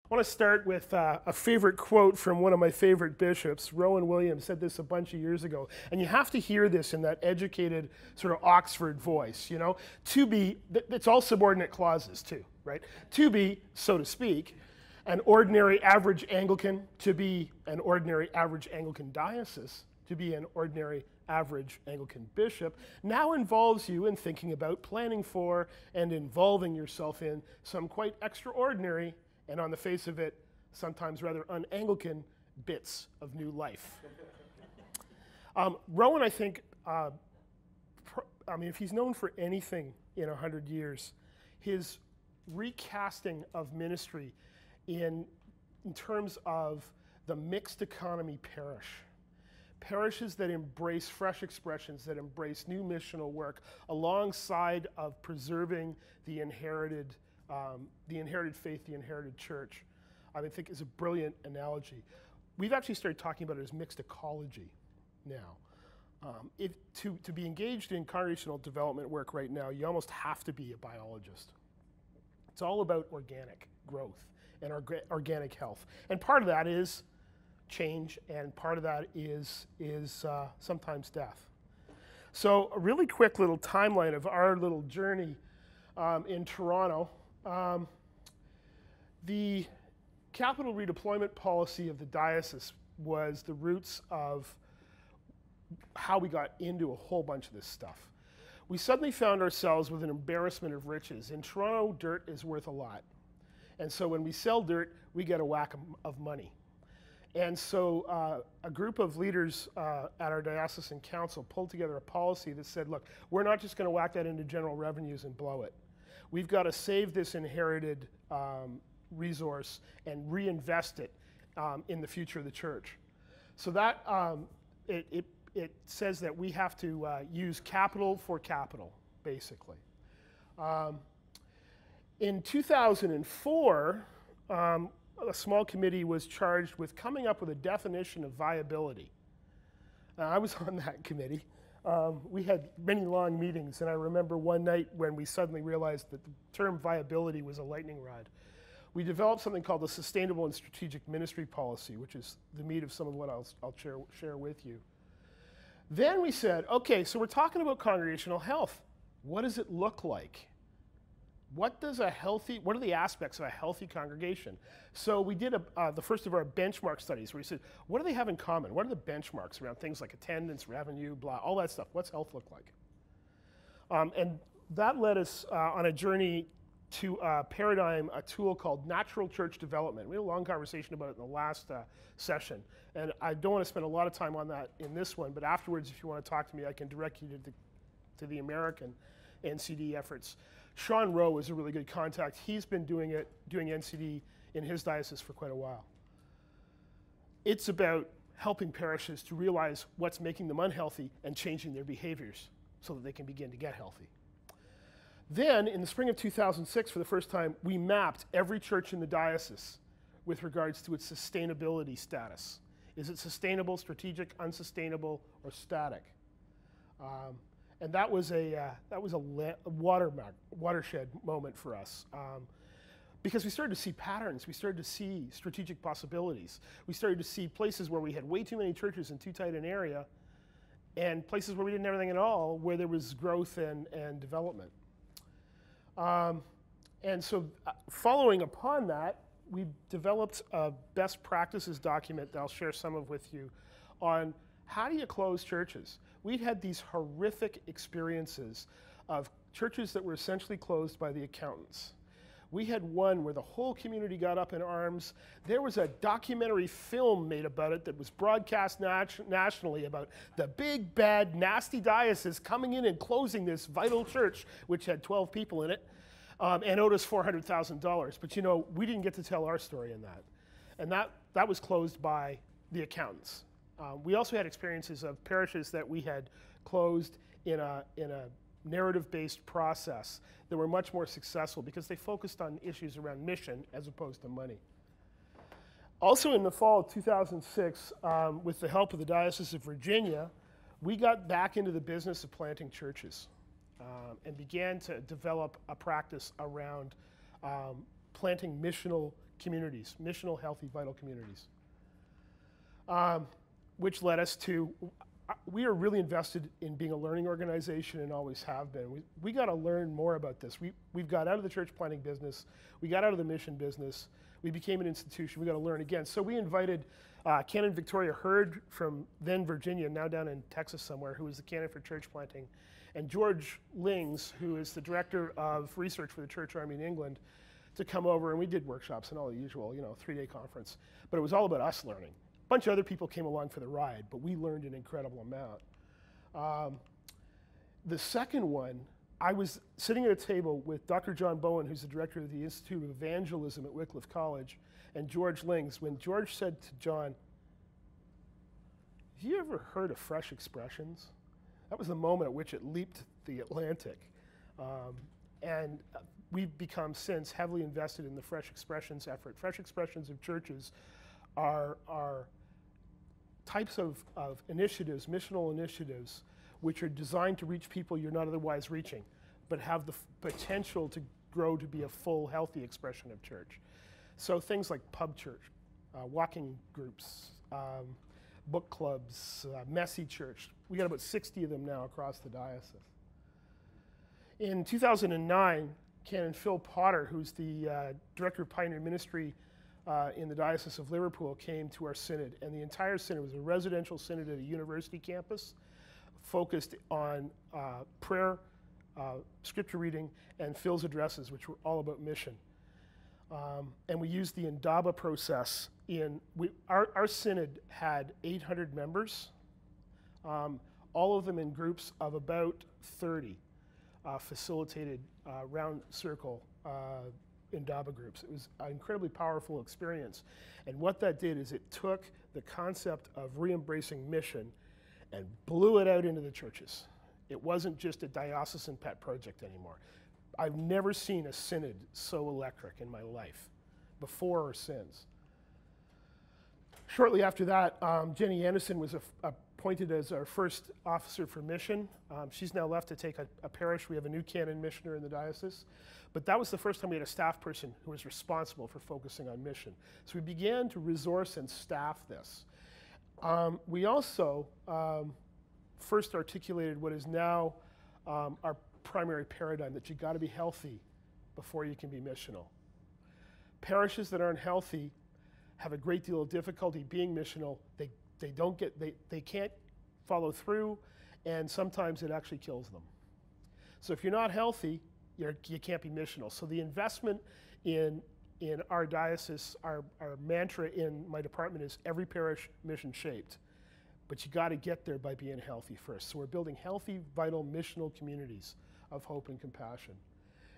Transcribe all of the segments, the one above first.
I want to start with a favorite quote from one of my favorite bishops. Rowan Williams said this a bunch of years ago, and you have to hear this in that educated sort of Oxford voice, you know? To be, it's all subordinate clauses too, right? To be, so to speak, an ordinary average Anglican, to be an ordinary average Anglican diocese, to be an ordinary average Anglican bishop, now involves you in thinking about planning for and involving yourself in some quite extraordinary and on the face of it, sometimes rather un-Anglican bits of new life. Rowan, I think, if he's known for anything in 100 years, his recasting of ministry in terms of the mixed economy parish. Parishes that embrace fresh expressions, that embrace new missional work, alongside of preserving the inherited faith, the inherited church, I think is a brilliant analogy. We've actually started talking about it as mixed ecology now. To be engaged in congregational development work right now, you almost have to be a biologist. It's all about organic growth and organic health. And part of that is change, and part of that is sometimes death. So a really quick little timeline of our little journey in Toronto. The capital redeployment policy of the diocese was the roots of how we got into a whole bunch of this stuff. We suddenly found ourselves with an embarrassment of riches. In Toronto, dirt is worth a lot. And so when we sell dirt, we get a whack of money. And so a group of leaders at our diocesan council pulled together a policy that said, look, we're not just going to whack that into general revenues and blow it. We've got to save this inherited resource and reinvest it in the future of the church. So that it says that we have to use capital for capital, basically. In 2004, a small committee was charged with coming up with a definition of viability. Now, I was on that committee. We had many long meetings, and I remember one night when we suddenly realized that the term viability was a lightning rod. We developed something called the Sustainable and Strategic Ministry Policy, which is the meat of some of what I'll share with you. Then we said, okay, so we're talking about congregational health. What does it look like? What are the aspects of a healthy congregation? So we did the first of our benchmark studies where we said, what do they have in common? What are the benchmarks around things like attendance, revenue, blah, all that stuff? What's health look like? And that led us on a journey to a tool called Natural Church Development. We had a long conversation about it in the last session. And I don't want to spend a lot of time on that in this one, but afterwards, if you want to talk to me, I can direct you to the American NCD efforts. Sean Rowe is a really good contact. He's been doing NCD in his diocese for quite a while. It's about helping parishes to realize what's making them unhealthy and changing their behaviors so that they can begin to get healthy. Then, in the spring of 2006, for the first time, we mapped every church in the diocese with regards to its sustainability status. Is it sustainable, strategic, unsustainable, or static? And that was a watershed moment for us, because we started to see patterns. We started to see strategic possibilities. We started to see places where we had way too many churches in too tight an area, and places where we didn't have anything at all, where there was growth and development. And so, following upon that, we developed a best practices document that I'll share some of with you on how do you close churches? We'd had these horrific experiences of churches that were essentially closed by the accountants. We had one where the whole community got up in arms. There was a documentary film made about it that was broadcast nationally about the big, bad, nasty diocese coming in and closing this vital church, which had 12 people in it, and owed us $400,000. But you know, we didn't get to tell our story in that. And that was closed by the accountants. We also had experiences of parishes that we had closed in a narrative-based process that were much more successful because they focused on issues around mission as opposed to money. Also in the fall of 2006, with the help of the Diocese of Virginia, we got back into the business of planting churches and began to develop a practice around planting missional communities, missional, healthy, vital communities, which led us to, we are really invested in being a learning organization and always have been. We got to learn more about this. We've got out of the church planting business. We got out of the mission business. We became an institution. We got to learn again. So we invited Canon Victoria Hurd from then Virginia, now down in Texas somewhere, who is the canon for church planting, and George Lings, who is the director of research for the Church Army in England, to come over, and we did workshops and all the usual, 3-day conference. But it was all about us learning. A bunch of other people came along for the ride, but we learned an incredible amount. The second one, I was sitting at a table with Dr. John Bowen, who's the director of the Institute of Evangelism at Wycliffe College, and George Lings, when George said to John, "Have you ever heard of Fresh Expressions?" That was the moment at which it leaped the Atlantic. And we've become since heavily invested in the Fresh Expressions effort. Fresh Expressions of churches are types of initiatives, missional initiatives, which are designed to reach people you're not otherwise reaching, but have the potential to grow to be a full, healthy expression of church. So things like pub church, walking groups, book clubs, messy church. We got about 60 of them now across the diocese. In 2009, Canon Phil Potter, who's the director of Pioneer Ministry in the Diocese of Liverpool, came to our synod, and the entire synod was a residential synod at a university campus focused on prayer, scripture reading, and Phil's addresses, which were all about mission. And we used the Indaba process our synod had 800 members, all of them in groups of about 30, facilitated round circle Indaba groups. It was an incredibly powerful experience. And what that did is it took the concept of re-embracing mission and blew it out into the churches. It wasn't just a diocesan pet project anymore. I've never seen a synod so electric in my life, before or since. Shortly after that, Jenny Anderson was appointed as our first officer for mission. She's now left to take a parish. We have a new canon missioner in the diocese. But that was the first time we had a staff person who was responsible for focusing on mission. So we began to resource and staff this. We also first articulated what is now our primary paradigm, that you got to be healthy before you can be missional. Parishes that aren't healthy have a great deal of difficulty being missional. They can't follow through, and sometimes it actually kills them. So if you're not healthy, you can't be missional. So the investment in our diocese, our mantra in my department is every parish mission shaped. But you got to get there by being healthy first. So we're building healthy, vital, missional communities of hope and compassion.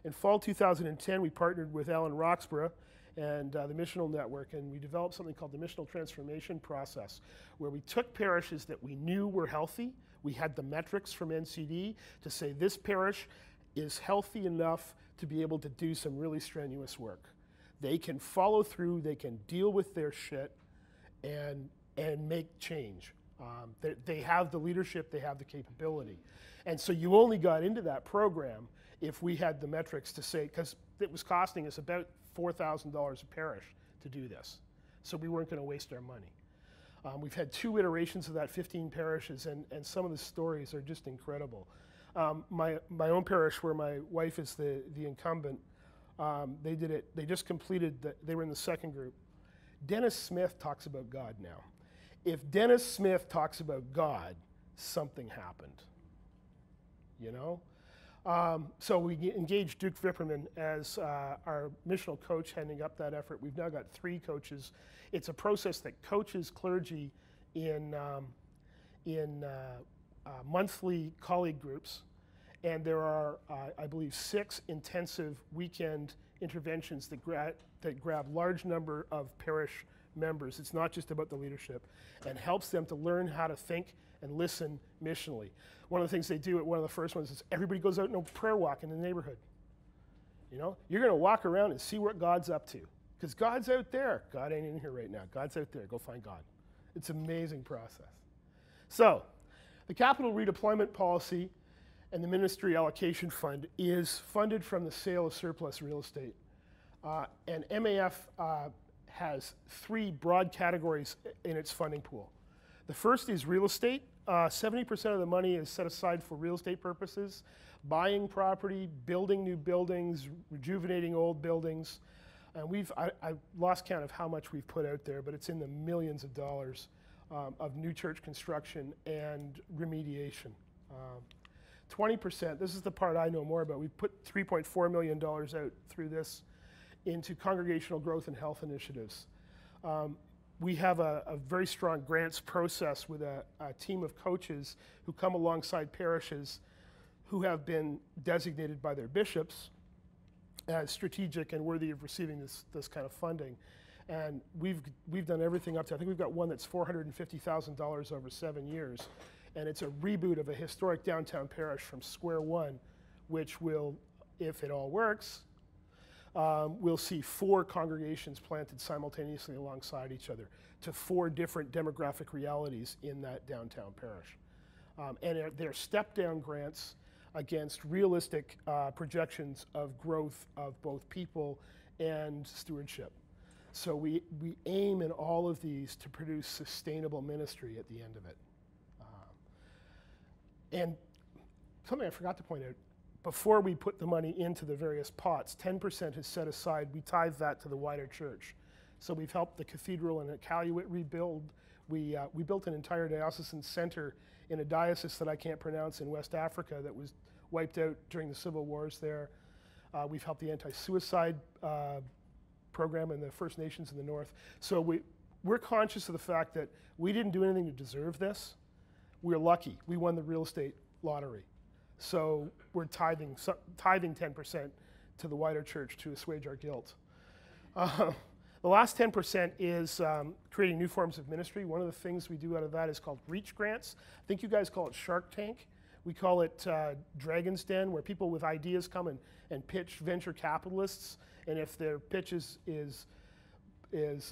In fall 2010, we partnered with Alan Roxburgh and the Missional Network, and we developed something called the Missional Transformation Process, where we took parishes that we knew were healthy. We had the metrics from NCD to say this parish is healthy enough to be able to do some really strenuous work. They can follow through, they can deal with their shit and make change. They have the leadership, they have the capability. And so you only got into that program if we had the metrics to say, because it was costing us about $4,000 a parish to do this. So we weren't going to waste our money. We've had 2 iterations of that, 15 parishes, and some of the stories are just incredible. My own parish, where my wife is the incumbent, they did it, they just completed, they were in the second group. Dennis Smith talks about God now. If Dennis Smith talks about God, something happened, you know? So we engaged Duke Vipperman as our missional coach heading up that effort. We've now got 3 coaches. It's a process that coaches clergy in monthly colleague groups, and there are, I believe, 6 intensive weekend interventions that grab large number of parish members. It's not just about the leadership, and helps them to learn how to think and listen missionally. One of the things they do at one of the first ones is everybody goes out and a prayer walk in the neighborhood. You know, you're going to walk around and see what God's up to, because God's out there. God ain't in here right now. God's out there. Go find God. It's an amazing process. So, the capital redeployment policy and the ministry allocation fund is funded from the sale of surplus real estate. And MAF has 3 broad categories in its funding pool. The first is real estate. 70% of the money is set aside for real estate purposes, buying property, building new buildings, rejuvenating old buildings. And I've lost count of how much we've put out there, but it's in the millions of dollars of new church construction and remediation. 20%, this is the part I know more about. We've put $3.4 million out through this into congregational growth and health initiatives. We have a very strong grants process with a team of coaches who come alongside parishes who have been designated by their bishops as strategic and worthy of receiving this kind of funding. And we've done everything up to, I think we've got one that's $450,000 over 7 years. And it's a reboot of a historic downtown parish from square one, which will, if it all works, we'll see 4 congregations planted simultaneously alongside each other to 4 different demographic realities in that downtown parish. And they're step-down grants against realistic projections of growth of both people and stewardship. So we aim in all of these to produce sustainable ministry at the end of it. And something I forgot to point out, before we put the money into the various pots, 10% is set aside. We tithe that to the wider church. So we've helped the cathedral in Iqaluit rebuild. We built an entire diocesan center in a diocese that I can't pronounce in West Africa that was wiped out during the civil wars there. We've helped the anti-suicide program in the First Nations in the north. So we're conscious of the fact that we didn't do anything to deserve this. We're lucky. We won the real estate lottery. So we're tithing 10% to the wider church to assuage our guilt. The last 10% is creating new forms of ministry. One of the things we do out of that is called reach grants. I think you guys call it Shark Tank. We call it Dragon's Den, where people with ideas come and pitch venture capitalists. And if their pitch is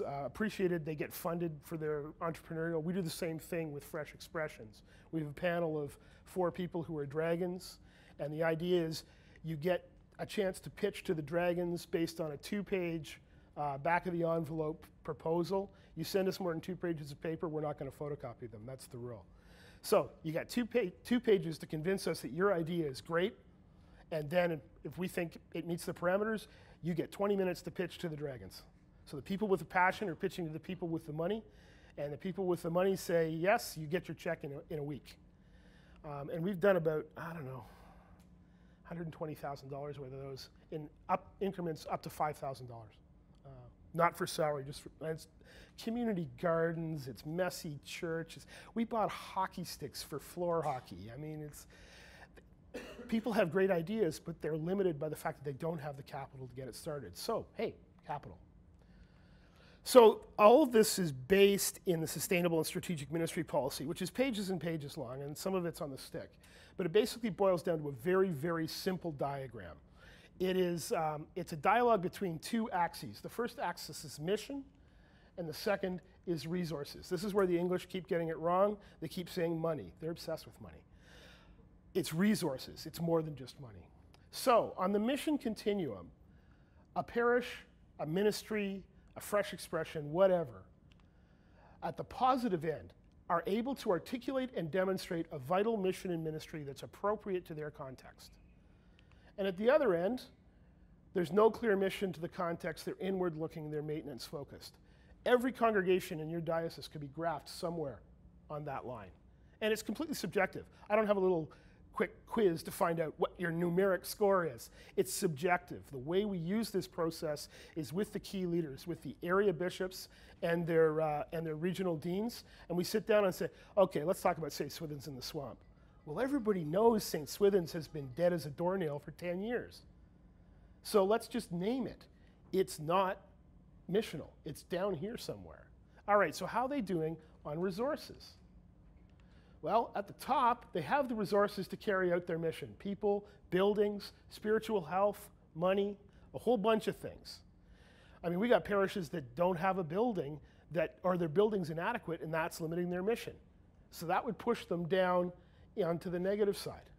appreciated, they get funded for their entrepreneurial. We do the same thing with Fresh Expressions. We have a panel of 4 people who are dragons, and the idea is you get a chance to pitch to the dragons based on a 2-page back of the envelope proposal. You send us more than 2 pages of paper, we're not going to photocopy them. That's the rule. So you got 2 pages to convince us that your idea is great, and then if we think it meets the parameters, you get 20 minutes to pitch to the dragons. So the people with the passion are pitching to the people with the money, and the people with the money say, yes, you get your check in a week. And we've done about, I don't know, $120,000 worth of those in increments up to $5,000. Not for salary, just for it's community gardens, it's messy church. We bought hockey sticks for floor hockey. I mean, people have great ideas, but they're limited by the fact that they don't have the capital to get it started. So, hey, capital. So all of this is based in the Sustainable and Strategic Ministry Policy, which is pages and pages long, and some of it's on the stick. But it basically boils down to a very, very simple diagram. It's a dialogue between 2 axes. The first axis is mission, and the second is resources. This is where the English keep getting it wrong. They keep saying money. They're obsessed with money. It's resources. It's more than just money. So on the mission continuum, a parish, a ministry, a Fresh Expression, whatever, at the positive end, are able to articulate and demonstrate a vital mission and ministry that's appropriate to their context. And at the other end, there's no clear mission to the context. They're inward-looking, they're maintenance-focused. Every congregation in your diocese could be graphed somewhere on that line. And it's completely subjective. I don't have a little quick quiz to find out what your numeric score is. It's subjective. The way we use this process is with the key leaders, with the area bishops and their regional deans, and we sit down and say, okay, let's talk about St. Swithin's in the Swamp. Well, everybody knows St. Swithin's has been dead as a doornail for 10 years. So let's just name it. It's not missional. It's down here somewhere. All right, so how are they doing on resources? Well, at the top, they have the resources to carry out their mission. People, buildings, spiritual health, money, a whole bunch of things. I mean, we got parishes that don't have a building, or their building's inadequate, and that's limiting their mission. So that would push them down onto the negative side.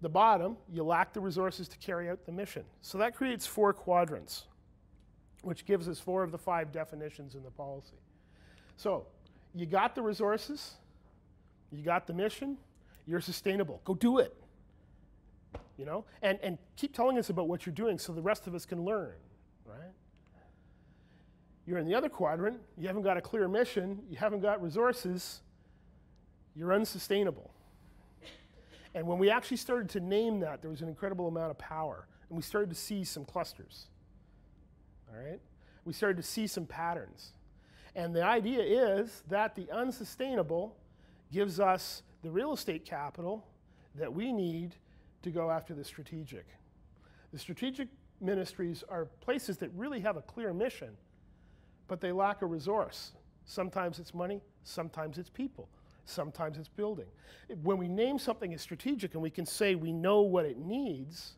the bottom, you lack the resources to carry out the mission. So that creates 4 quadrants, which gives us 4 of the 5 definitions in the policy. So you got the resources, you got the mission, you're sustainable. Go do it. You know? And keep telling us about what you're doing so the rest of us can learn, right? You're in the other quadrant, you haven't got a clear mission, you haven't got resources, you're unsustainable. And when we actually started to name that, there was an incredible amount of power. And we started to see some clusters. All right? We started to see some patterns. And the idea is that the unsustainable gives us the real estate capital that we need to go after the strategic. The strategic ministries are places that really have a clear mission, but they lack a resource. Sometimes it's money, sometimes it's people. Sometimes it's building. When we name something as strategic and we can say we know what it needs,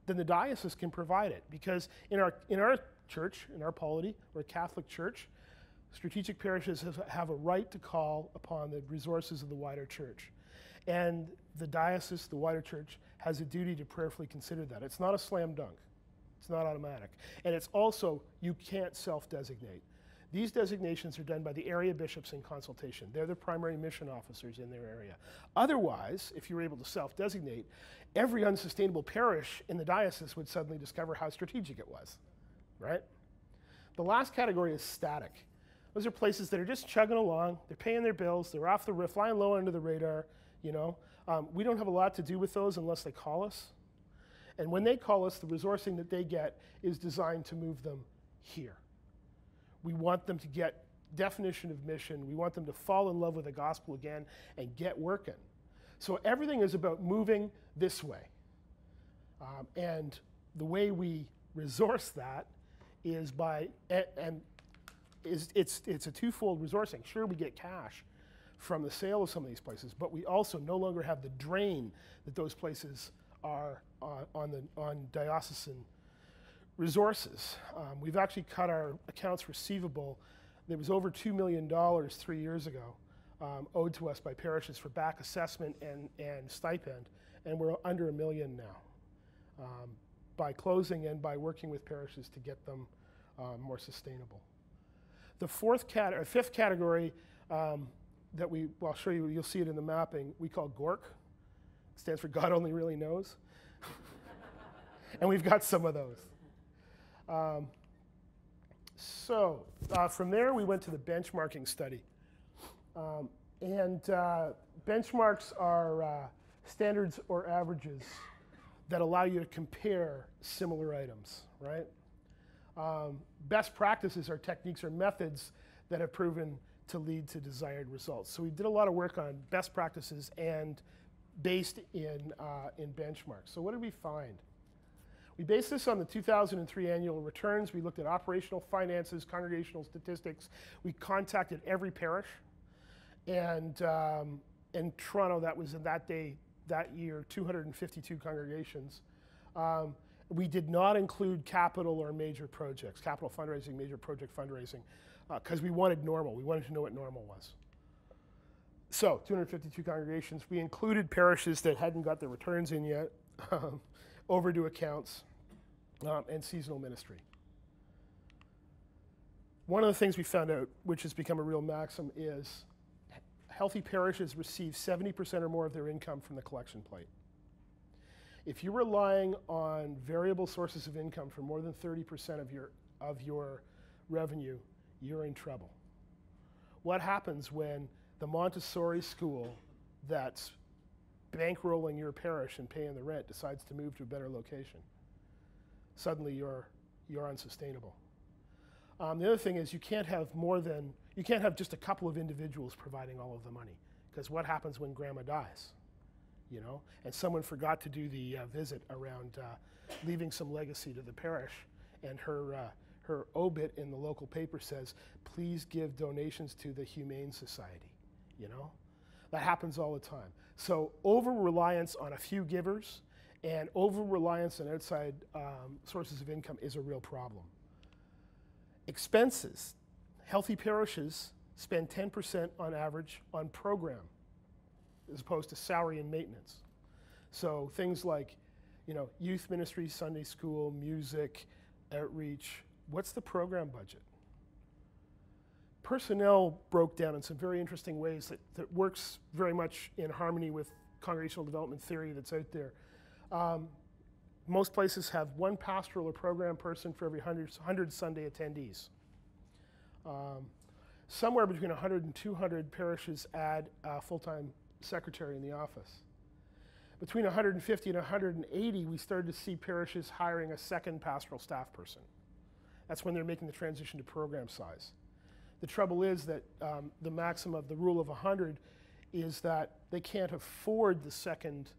then the diocese can provide it. Because in our church, in our polity, we're a Catholic church, strategic parishes have a right to call upon the resources of the wider church. And the diocese, the wider church, has a duty to prayerfully consider that. It's not a slam dunk. It's not automatic. And it's also, you can't self-designate. These designations are done by the area bishops in consultation. They're the primary mission officers in their area. Otherwise, if you were able to self-designate, every unsustainable parish in the diocese would suddenly discover how strategic it was, right? The last category is static. Those are places that are just chugging along, they're paying their bills, they're off the roof, flying low under the radar, you know. We don't have a lot to do with those unless they call us. And when they call us, the resourcing that they get is designed to move them here. We want them to get definition of mission. We want them to fall in love with the gospel again and get working. So everything is about moving this way. And the way we resource that is by, it's a twofold resourcing. Sure, we get cash from the sale of some of these places, but we also no longer have the drain that those places are on diocesan resources. We've actually cut our accounts receivable. There was over $2 million 3 years ago owed to us by parishes for back assessment and stipend, and we're under $1 million now by closing and by working with parishes to get them more sustainable. The fifth category that I'll show you, you'll see it in the mapping, we call GORC. It stands for God Only Really Knows. And we've got some of those. From there, we went to the benchmarking study. Benchmarks are standards or averages that allow you to compare similar items, right? Best practices are techniques or methods that have proven to lead to desired results. So we did a lot of work on best practices and based in benchmarks. So what did we find? We based this on the 2003 annual returns. We looked at operational finances, congregational statistics. We contacted every parish. And in Toronto, that was in that year, 252 congregations. We did not include capital or major projects, capital fundraising, major project fundraising, because we wanted normal. We wanted to know what normal was. So 252 congregations. We included parishes that hadn't got their returns in yet, overdue accounts, and seasonal ministry. One of the things we found out, which has become a real maxim, is healthy parishes receive 70% or more of their income from the collection plate. If you're relying on variable sources of income for more than 30% of your revenue, you're in trouble. What happens when the Montessori school that's bankrolling your parish and paying the rent decides to move to a better location? Suddenly you're unsustainable. The other thing is you can't have just a couple of individuals providing all of the money, because what happens when grandma dies? You know, and someone forgot to do the visit around leaving some legacy to the parish, and her obit in the local paper says, please give donations to the Humane Society, you know? That happens all the time. So over-reliance on a few givers and over-reliance on outside sources of income is a real problem. Expenses. Healthy parishes spend 10% on average on program, as opposed to salary and maintenance. So things like, youth ministry, Sunday school, music, outreach. What's the program budget? Personnel broke down in some very interesting ways that works very much in harmony with congregational development theory that's out there. Most places have one pastoral or program person for every 100 Sunday attendees. Somewhere between 100 and 200 parishes add a full-time secretary in the office. Between 150 and 180, we started to see parishes hiring a second pastoral staff person. That's when they're making the transition to program size. The trouble is that the maxim of the rule of 100 is that they can't afford the second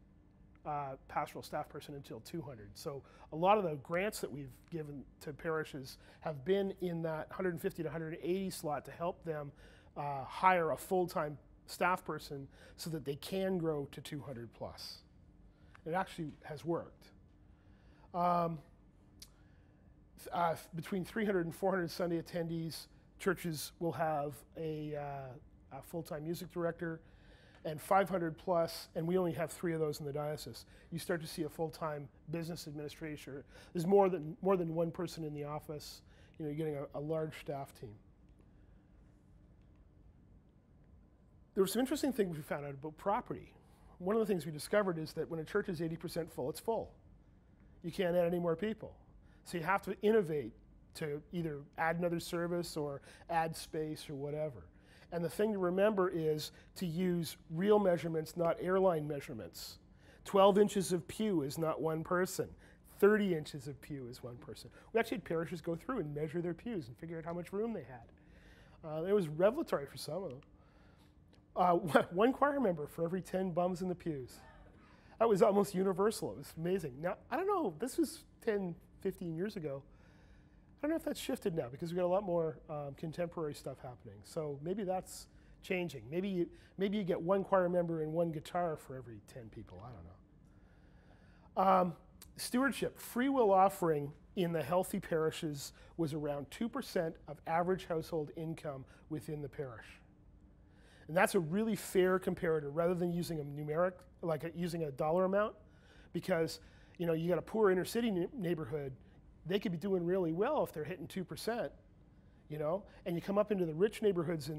pastoral staff person until 200. So a lot of the grants that we've given to parishes have been in that 150 to 180 slot to help them hire a full-time staff person so that they can grow to 200 plus. It actually has worked. Between 300 and 400 Sunday attendees, churches will have a full-time music director, and 500 plus, and we only have 3 of those in the diocese. You start to see a full-time business administrator. There's more than one person in the office. You're getting a large staff team. There were some interesting things we found out about property. One of the things we discovered is that when a church is 80% full, it's full. You can't add any more people. So you have to innovate to either add another service or add space or whatever. And the thing to remember is to use real measurements, not airline measurements. 12 inches of pew is not one person. 30 inches of pew is one person. We actually had parishes go through and measure their pews and figure out how much room they had. It was revelatory for some of them. One choir member for every 10 bums in the pews. That was almost universal. It was amazing. Now, I don't know, this was 10, 15 years ago. I don't know if that's shifted now because we've got a lot more contemporary stuff happening. So maybe that's changing. Maybe you get one choir member and one guitar for every 10 people. I don't know. Stewardship. Free will offering in the healthy parishes was around 2% of average household income within the parish. And that's a really fair comparator rather than using a numeric, like using a dollar amount, because you got a poor inner city neighborhood. They could be doing really well if they're hitting 2%, and you come up into the rich neighborhoods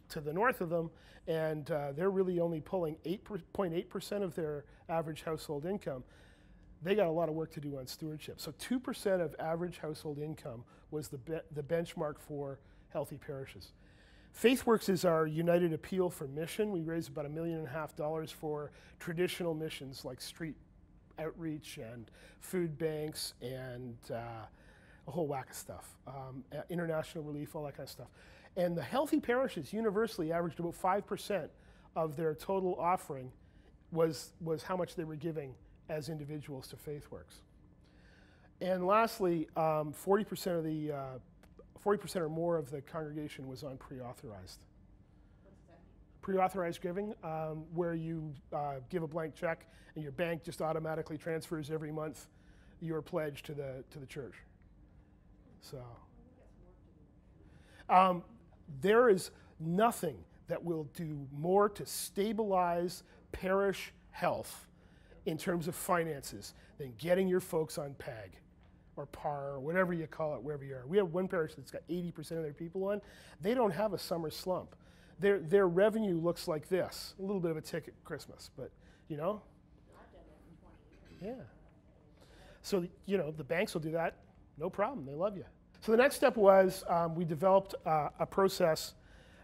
to the north of them, and they're really only pulling 8.8% of their average household income. They got a lot of work to do on stewardship. So 2% of average household income was the benchmark for healthy parishes. FaithWorks is our united appeal for mission. We raised about $1.5 million for traditional missions like street outreach and food banks and a whole whack of stuff, international relief, all that kind of stuff. And the healthy parishes universally averaged about 5% of their total offering was how much they were giving as individuals to FaithWorks. And lastly, 40% of the 40% or more of the congregation was on pre-authorized. What's that? Pre-authorized giving, where you give a blank check and your bank just automatically transfers every month your pledge to the church. So there is nothing that will do more to stabilize parish health in terms of finances than getting your folks on PAG or PAR or whatever you call it, wherever you are. We have one parish that's got 80% of their people on. They don't have a summer slump. Their revenue looks like this, a little bit of a tick at Christmas, but I've done that for 20 years. yeah. So, the banks will do that, no problem, they love you. So the next step was we developed a process.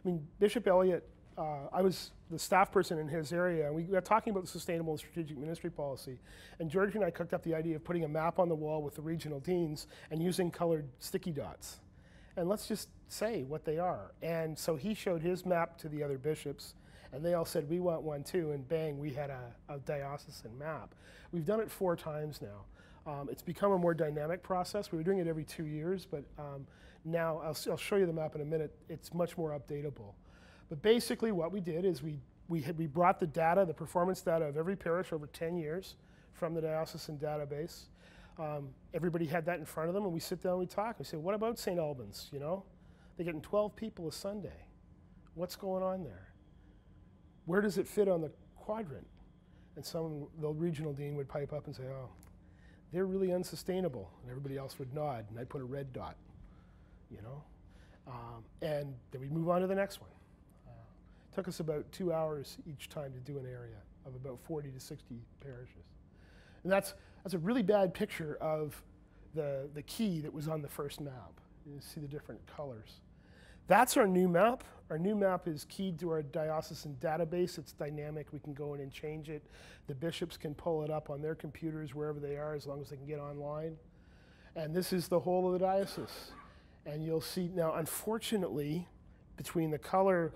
I mean, Bishop Elliott, I was the staff person in his area, and we got talking about the sustainable and strategic ministry policy. And George and I cooked up the idea of putting a map on the wall with the regional deans and using colored sticky dots. And let's just say what they are. And so he showed his map to the other bishops, and they all said, we want one too, and bang, we had a diocesan map. We've done it 4 times now. It's become a more dynamic process. We were doing it every 2 years, but now I'll show you the map in a minute. It's much more updatable. But basically what we did is we brought the data, the performance data of every parish over 10 years from the diocesan database. Everybody had that in front of them, and we sit down and we talk. We say, what about St. Albans, They're getting 12 people a Sunday. What's going on there? Where does it fit on the quadrant? And the regional dean would pipe up and say, oh, they're really unsustainable. And everybody else would nod, and I'd put a red dot, you know? And then we'd move on to the next one. Took us about 2 hours each time to do an area of about 40 to 60 parishes. And that's a really bad picture of the key that was on the first map. You see the different colors. That's our new map. Our new map is keyed to our diocesan database. It's dynamic. We can go in and change it. The bishops can pull it up on their computers wherever they are, as long as they can get online. And this is the whole of the diocese. And you'll see now, unfortunately, between the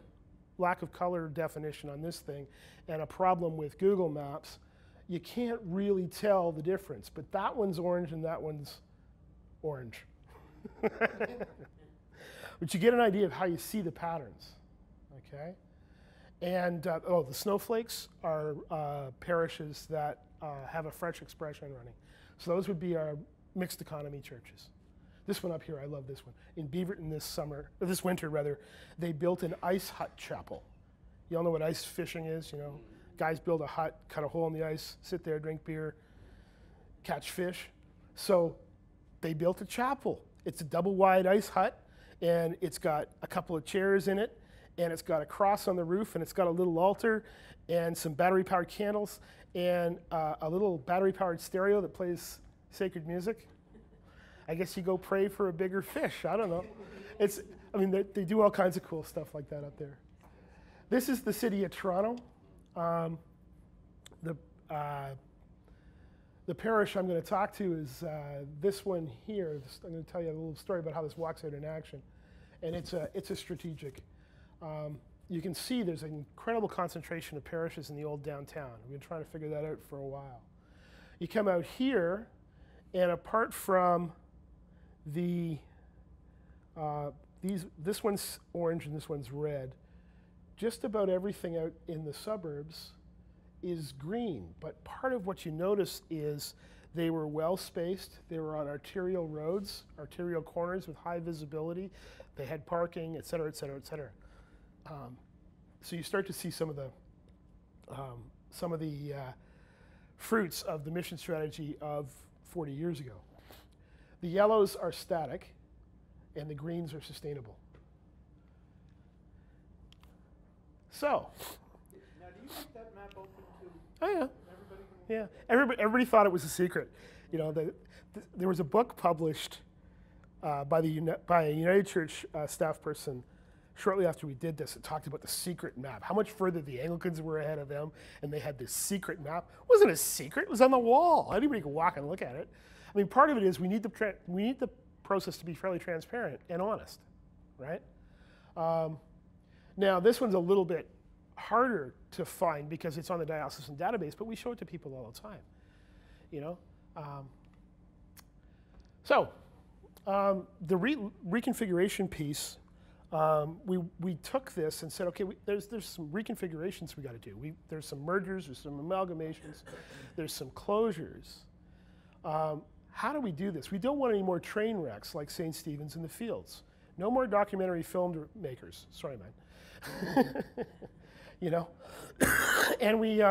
lack of color definition on this thing and a problem with Google Maps, you can't really tell the difference. But that one's orange and that one's orange. But you get an idea of how you see the patterns, okay? And, the snowflakes are parishes that have a fresh expression running. So those would be our mixed economy churches. This one up here, I love this one. In Beaverton this winter, they built an ice hut chapel. You all know what ice fishing is, you know? Guys build a hut, cut a hole in the ice, sit there, drink beer, catch fish. So they built a chapel. It's a double wide ice hut, and it's got a couple of chairs in it, and it's got a cross on the roof, and it's got a little altar, and some battery-powered candles, and a little battery-powered stereo that plays sacred music. I guess you go pray for a bigger fish. I don't know. They do all kinds of cool stuff like that up there. This is the city of Toronto. The parish I'm going to talk to is this one here. I'm going to tell you a little story about how this walks out in action. And it's a strategic. You can see there's an incredible concentration of parishes in the old downtown. We've been trying to figure that out for a while. You come out here, and apart from this one's orange and this one's red, just about everything out in the suburbs is green. But part of what you notice is they were well spaced. They were on arterial roads, arterial corners with high visibility. They had parking, et cetera, et cetera, et cetera. So you start to see some of the fruits of the mission strategy of 40 years ago. The yellows are static, and the greens are sustainable. So. Now, do you keep that map open to everybody? Yeah. Everybody thought it was a secret. You know, there was a book published by a United Church staff person shortly after we did this. It talked about the secret map, how much further the Anglicans were ahead of them, and they had this secret map. It wasn't a secret. It was on the wall. Anybody could walk and look at it. I mean, part of it is we need the process to be fairly transparent and honest, right? Now, this one's a little bit harder to find because it's on the diocesan database, but we show it to people all the time, you know? The reconfiguration piece, we took this and said, okay, there's some reconfigurations we got to do. There's some mergers, there's some amalgamations, there's some closures. How do we do this? We don't want any more train wrecks like St. Stephen's in the Fields. No more documentary filmmakers. Sorry, man. You know? And we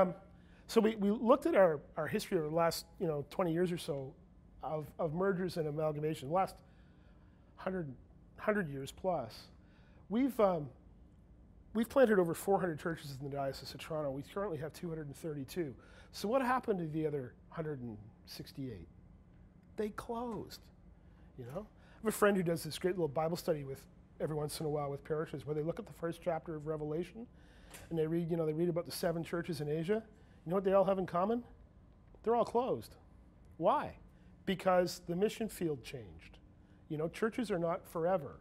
looked at our history over the last 20 years or so of mergers and amalgamation, the last 100 years plus. We've planted over 400 churches in the Diocese of Toronto. We currently have 232. So what happened to the other 168? They closed, you know? I have a friend who does this great little Bible study with every once in a while with parishes where they look at the first chapter of Revelation and they read about the 7 churches in Asia. You know what they all have in common? They're all closed. Why? Because the mission field changed. You know, churches are not forever.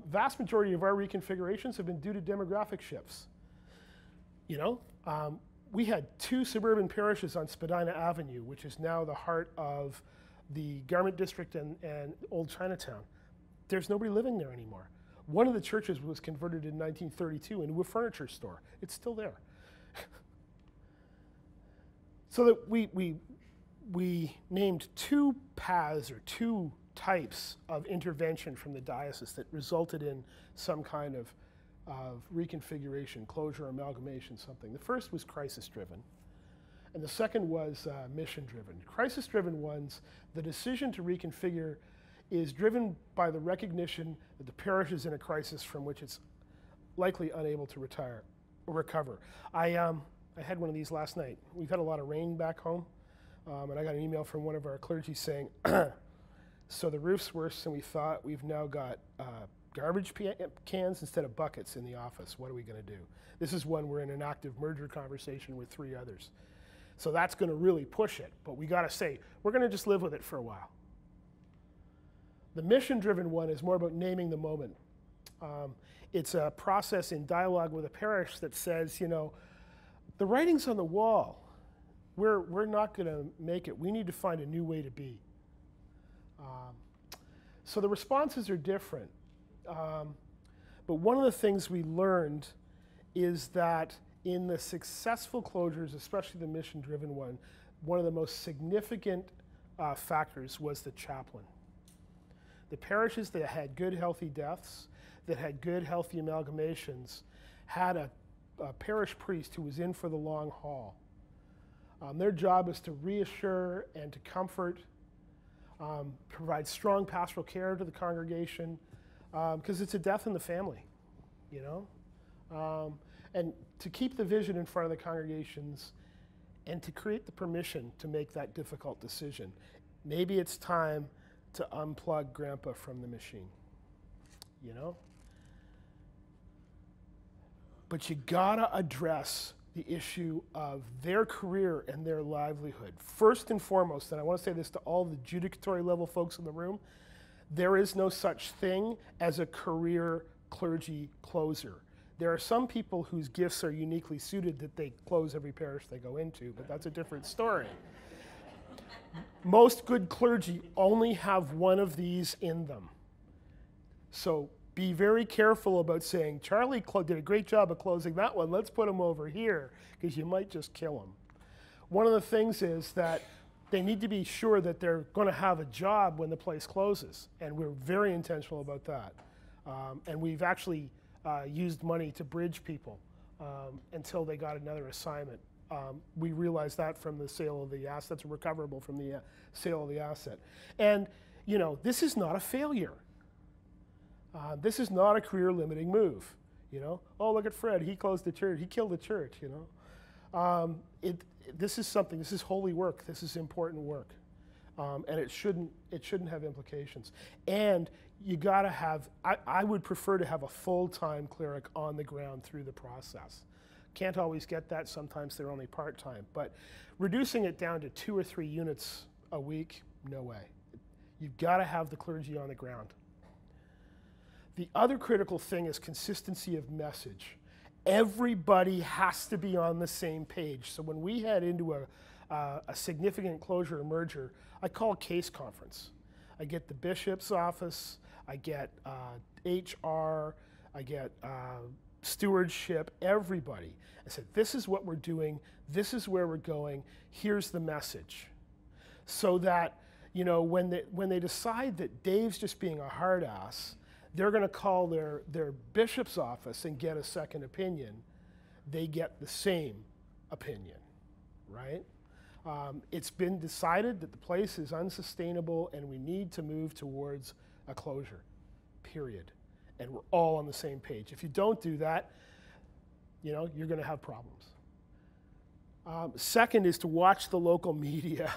Vast majority of our reconfigurations have been due to demographic shifts. You know, we had 2 suburban parishes on Spadina Avenue, which is now the heart of the Garment District and Old Chinatown. There's nobody living there anymore. One of the churches was converted in 1932 into a furniture store. It's still there. So that we named 2 paths or 2 types of intervention from the diocese that resulted in some kind of reconfiguration, closure, amalgamation, something. The first was crisis-driven. And the second was mission-driven. Crisis-driven ones, the decision to reconfigure is driven by the recognition that the parish is in a crisis from which it's likely unable to recover. I had one of these last night. We've had a lot of rain back home, and I got an email from one of our clergy saying, so the roof's worse than we thought. We've now got garbage cans instead of buckets in the office. What are we going to do? This is one we're in an active merger conversation with 3 others. So that's going to really push it. But we got to say, we're going to just live with it for a while. The mission-driven one is more about naming the moment. It's a process in dialogue with a parish that says, you know, the writing's on the wall. We're not going to make it. We need to find a new way to be. So the responses are different. But one of the things we learned is that in the successful closures, especially the mission-driven one of the most significant factors was the chaplain. The parishes that had good, healthy deaths, that had good, healthy amalgamations, had a parish priest who was in for the long haul. Their job is to reassure and to comfort, provide strong pastoral care to the congregation, because it's a death in the family, you know? And to keep the vision in front of the congregations and to create the permission to make that difficult decision. Maybe it's time to unplug Grandpa from the machine, you know? But you gotta address the issue of their career and their livelihood. First and foremost, and I want to say this to all the judicatory level folks in the room, there is no such thing as a career clergy closer. There are some people whose gifts are uniquely suited that they close every parish they go into, but that's a different story. Most good clergy only have one of these in them. So be very careful about saying, Charlie did a great job of closing that one, let's put him over here, because you might just kill him. One of the things is that they need to be sure that they're going to have a job when the place closes, and we're very intentional about that. And we've actually used money to bridge people until they got another assignment. We realized that from the sale of the assets, recoverable from the sale of the asset. And, you know, this is not a failure. This is not a career-limiting move, you know. Oh, look at Fred, he closed the church, he killed the church, you know. This is something, this is holy work, this is important work. And it shouldn't have implications. And you gotta have, I would prefer to have a full-time cleric on the ground through the process. Can't always get that, sometimes they're only part-time, but reducing it down to 2 or 3 units a week, no way. You've gotta have the clergy on the ground. The other critical thing is consistency of message. Everybody has to be on the same page. So when we head into a significant closure or merger, I call a case conference. I get the bishop's office, I get HR, I get stewardship, everybody. I said, this is what we're doing, this is where we're going, here's the message. So that, you know, when they decide that Dave's just being a hard ass, they're going to call their bishop's office and get a second opinion. They get the same opinion, right? It's been decided that the place is unsustainable and we need to move towards a closure, period. And we're all on the same page. If you don't do that, you know, you're going to have problems. Second is to watch the local media.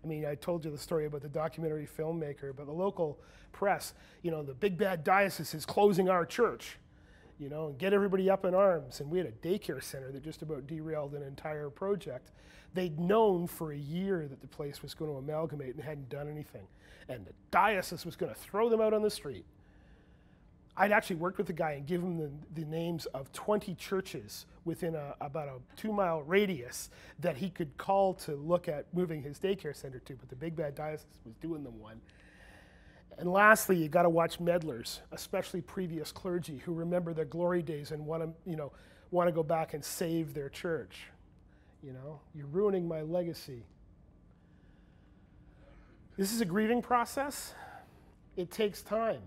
I mean, I told you the story about the documentary filmmaker, but the local press, you know, the big bad diocese is closing our church, you know, and get everybody up in arms. And we had a daycare center that just about derailed an entire project. They'd known for a year that the place was going to amalgamate and hadn't done anything. And the diocese was going to throw them out on the street. I'd actually worked with the guy and give him the names of 20 churches within about a 2-mile radius that he could call to look at moving his daycare center to, but the big bad diocese was doing them one. And lastly, you got to watch meddlers, especially previous clergy who remember their glory days and want to go back and save their church. You know, you're ruining my legacy. This is a grieving process. It takes time.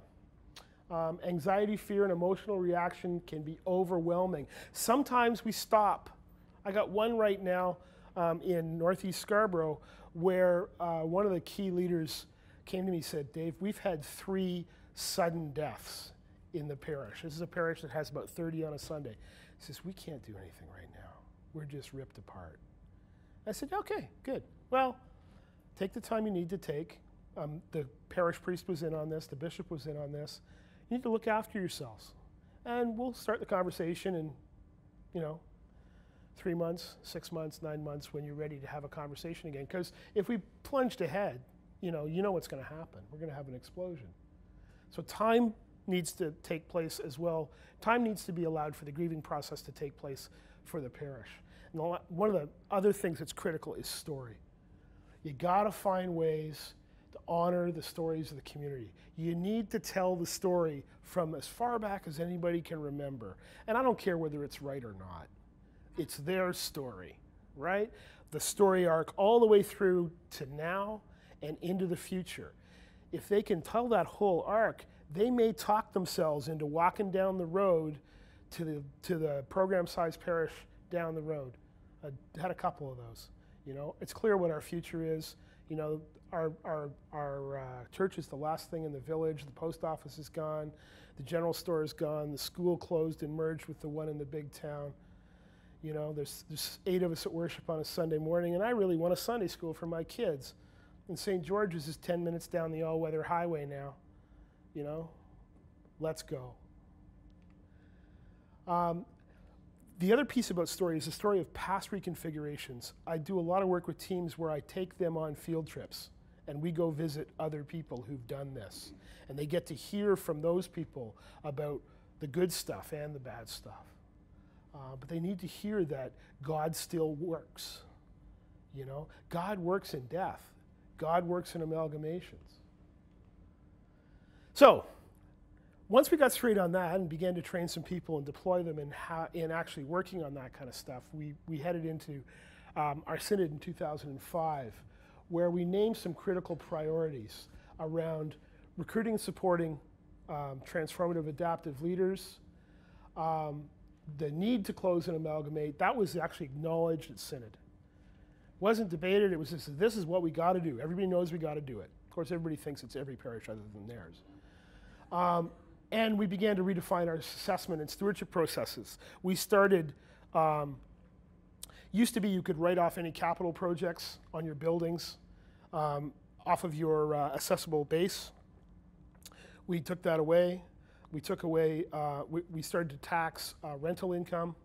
Anxiety, fear, and emotional reaction can be overwhelming. Sometimes we stop. I got one right now. in Northeast Scarborough, where one of the key leaders came to me and said, Dave, we've had 3 sudden deaths in the parish. This is a parish that has about 30 on a Sunday. He says, we can't do anything right now. We're just ripped apart. I said, okay, good. Well, take the time you need to take. The parish priest was in on this. The bishop was in on this. You need to look after yourselves. And we'll start the conversation in, 3 months, 6 months, 9 months when you're ready to have a conversation again. Because if we plunged ahead, you know what's going to happen. We're going to have an explosion. So time needs to take place as well. Time needs to be allowed for the grieving process to take place for the parish. And one of the other things that's critical is story. You got to find ways to honor the stories of the community. You need to tell the story from as far back as anybody can remember. And I don't care whether it's right or not. It's their story, right? The story arc all the way through to now and into the future. If they can tell that whole arc, they may talk themselves into walking down the road to the program-sized parish down the road. I had a couple of those. It's clear what our future is. Our church is the last thing in the village. The post office is gone. The general store is gone. The school closed and merged with the one in the big town. There's 8 of us at worship on a Sunday morning, and I really want a Sunday school for my kids. And St. George's is 10 minutes down the all-weather highway now. Let's go. The other piece about story is the story of past reconfigurations. I do a lot of work with teams where I take them on field trips, and we go visit other people who've done this. And they get to hear from those people about the good stuff and the bad stuff. But they need to hear that God still works. God works in death. God works in amalgamations. So, once we got straight on that and began to train some people and deploy them in actually working on that kind of stuff, we headed into our synod in 2005, where we named some critical priorities around recruiting and supporting transformative adaptive leaders, the need to close and amalgamate. That was actually acknowledged at synod. It wasn't debated, it was just, this is what we got to do. Everybody knows we got to do it. Of course, everybody thinks it's every parish other than theirs. And we began to redefine our assessment and stewardship processes. We started, used to be you could write off any capital projects on your buildings off of your assessable base. We took that away. We took away, we started to tax rental income,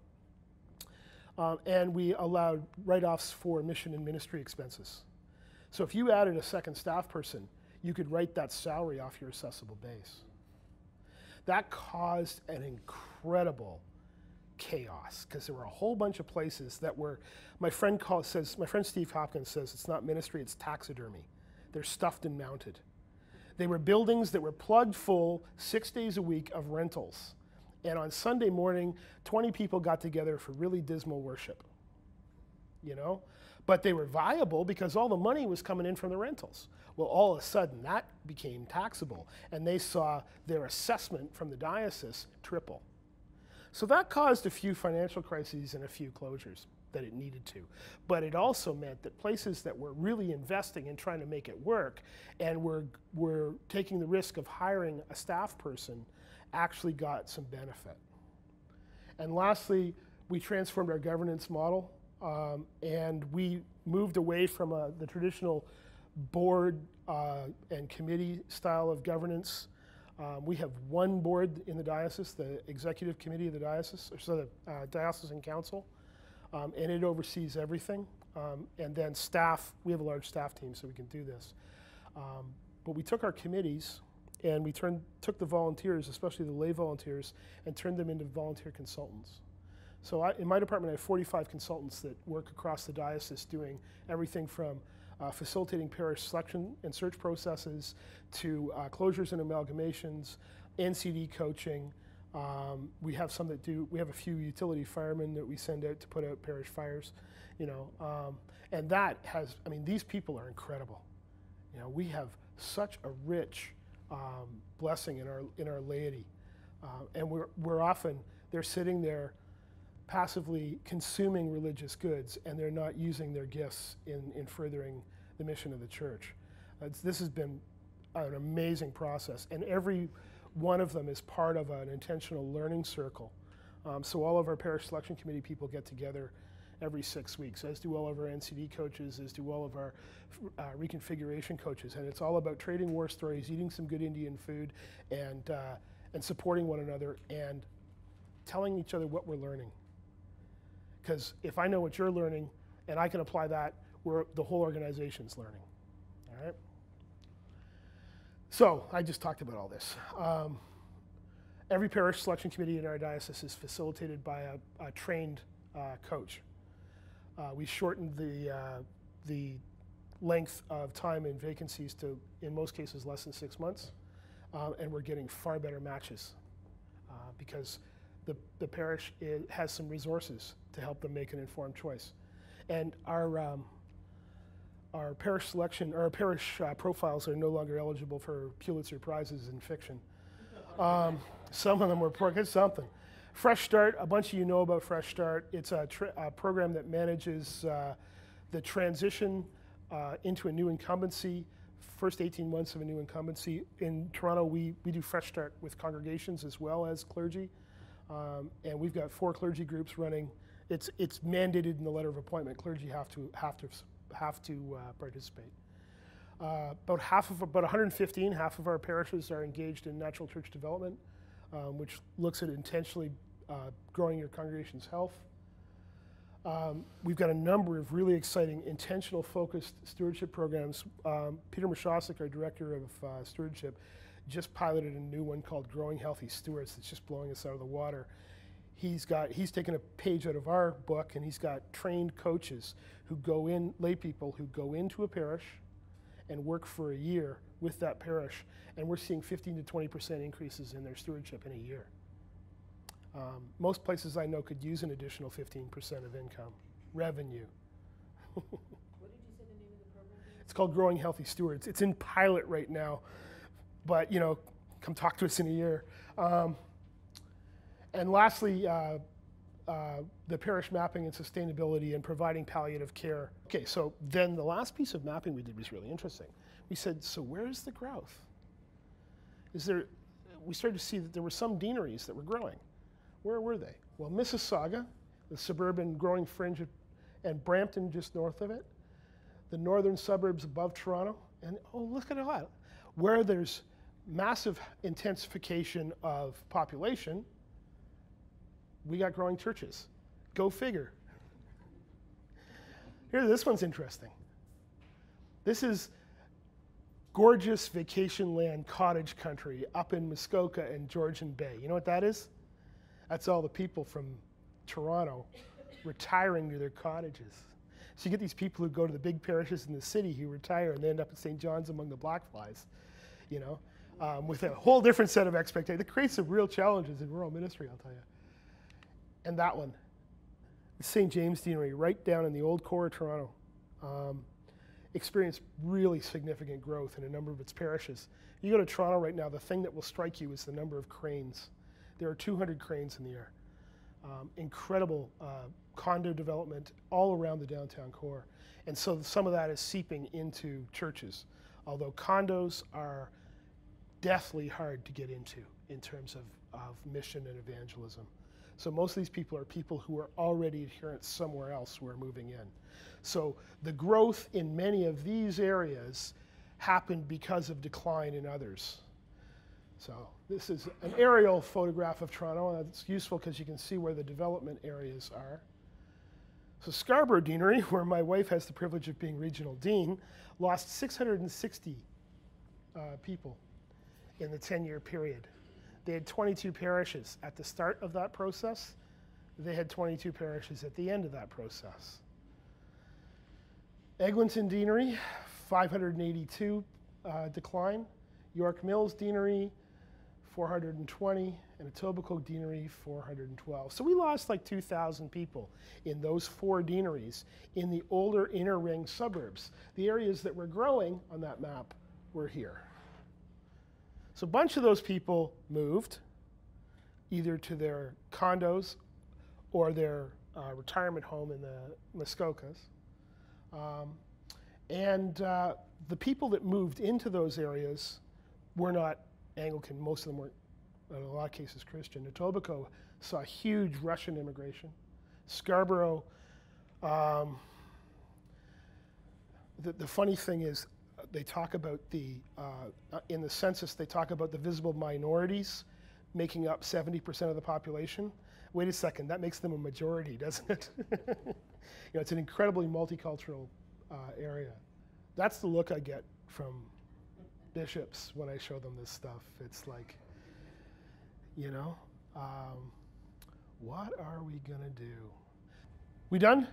and we allowed write-offs for mission and ministry expenses. So if you added a second staff person, you could write that salary off your assessable base. That caused an incredible chaos because there were a whole bunch of places that were, my friend Steve Hopkins says it's not ministry, it's taxidermy. They're stuffed and mounted. They were buildings that were plugged full 6 days a week of rentals. And on Sunday morning, 20 people got together for really dismal worship. But they were viable because all the money was coming in from the rentals. Well, all of a sudden, that became taxable, and they saw their assessment from the diocese triple. So that caused a few financial crises and a few closures that it needed to. But it also meant that places that were really investing in trying to make it work and were taking the risk of hiring a staff person actually got some benefit. And lastly, we transformed our governance model, and we moved away from the traditional board and committee style of governance. We have one board in the diocese, the executive committee of the diocese, or so the diocesan council, and it oversees everything. And then staff, we have a large staff team, so we can do this. But we took our committees and we took the volunteers, especially the lay volunteers, and turned them into volunteer consultants. So in my department, I have 45 consultants that work across the diocese doing everything from facilitating parish selection and search processes to closures and amalgamations, NCD coaching. We have some that do, we have a few utility firemen that we send out to put out parish fires, and that has, these people are incredible. We have such a rich blessing in our laity. And we're often, they're sitting there passively consuming religious goods, and they're not using their gifts in furthering the mission of the church. This has been an amazing process, and every one of them is part of an intentional learning circle. So all of our parish selection committee people get together every 6 weeks, as do all of our NCD coaches, as do all of our reconfiguration coaches, and it's all about trading war stories, eating some good Indian food, and supporting one another, and telling each other what we're learning. Because if I know what you're learning, and I can apply that, the whole organization's learning, all right? So I just talked about all this. Every parish selection committee in our diocese is facilitated by a trained coach. We shortened the length of time in vacancies to, in most cases, less than 6 months, and we're getting far better matches because the parish has some resources to help them make an informed choice. And our parish selection, our parish profiles are no longer eligible for Pulitzer Prizes in fiction. Some of them were something. Fresh Start, a bunch of you know about Fresh Start. It's a program that manages the transition into a new incumbency, first 18 months of a new incumbency. In Toronto, we do Fresh Start with congregations as well as clergy. And we've got 4 clergy groups running. It's mandated in the letter of appointment. Clergy have to participate. About 115, half of our parishes are engaged in natural church development, which looks at intentionally growing your congregation's health. We've got a number of really exciting, intentional, focused stewardship programs. Peter Mashosik, our director of stewardship, just piloted a new one called Growing Healthy Stewards that's just blowing us out of the water. He's taken a page out of our book, and he's got trained coaches who go in, lay people who go into a parish and work for a year with that parish, and we're seeing 15 to 20% increases in their stewardship in a year. Most places I know could use an additional 15% of income, revenue. What did you say the name of the program is? It's called Growing Healthy Stewards. It's in pilot right now, but come talk to us in a year. And lastly, the parish mapping and sustainability and providing palliative care. Okay, so then the last piece of mapping we did was really interesting. We said, so where's the growth? We started to see that there were some deaneries that were growing. Where were they? Well, Mississauga, the suburban growing fringe, and Brampton just north of it, the northern suburbs above Toronto, and look at that. Where there's massive intensification of population, we got growing churches. Go figure. Here, this one's interesting. This is gorgeous vacation land, cottage country up in Muskoka and Georgian Bay. You know what that is? That's all the people from Toronto retiring to their cottages. So you get these people who go to the big parishes in the city who retire and they end up at St. John's among the Blackflies, with a whole different set of expectations. It creates some real challenges in rural ministry, I'll tell you. And that one, the St. James Deanery, right down in the old core of Toronto, experienced really significant growth in a number of its parishes. You go to Toronto right now, the thing that will strike you is the number of cranes. There are 200 cranes in the air. Incredible condo development all around the downtown core. And so some of that is seeping into churches, although condos are deathly hard to get into in terms of mission and evangelism. So most of these people are people who are already adherents somewhere else who are moving in. So the growth in many of these areas happened because of decline in others. So this is an aerial photograph of Toronto, and it's useful because you can see where the development areas are. So Scarborough Deanery, where my wife has the privilege of being regional dean, lost 660 people in the 10-year period. They had 22 parishes at the start of that process. They had 22 parishes at the end of that process. Eglinton Deanery, 582 decline. York Mills Deanery, 420, and Etobicoke Deanery, 412. So we lost like 2,000 people in those 4 deaneries in the older inner ring suburbs. The areas that were growing on that map were here. So a bunch of those people moved either to their condos or their retirement home in the Muskokas. The people that moved into those areas were not Anglican. Most of them weren't, in a lot of cases, Christian. Etobicoke saw huge Russian immigration. Scarborough, the funny thing is, they talk about in the census, they talk about the visible minorities making up 70% of the population. Wait a second, that makes them a majority, doesn't it? It's an incredibly multicultural area. That's the look I get from bishops when I show them this stuff. It's like, what are we gonna do? We done?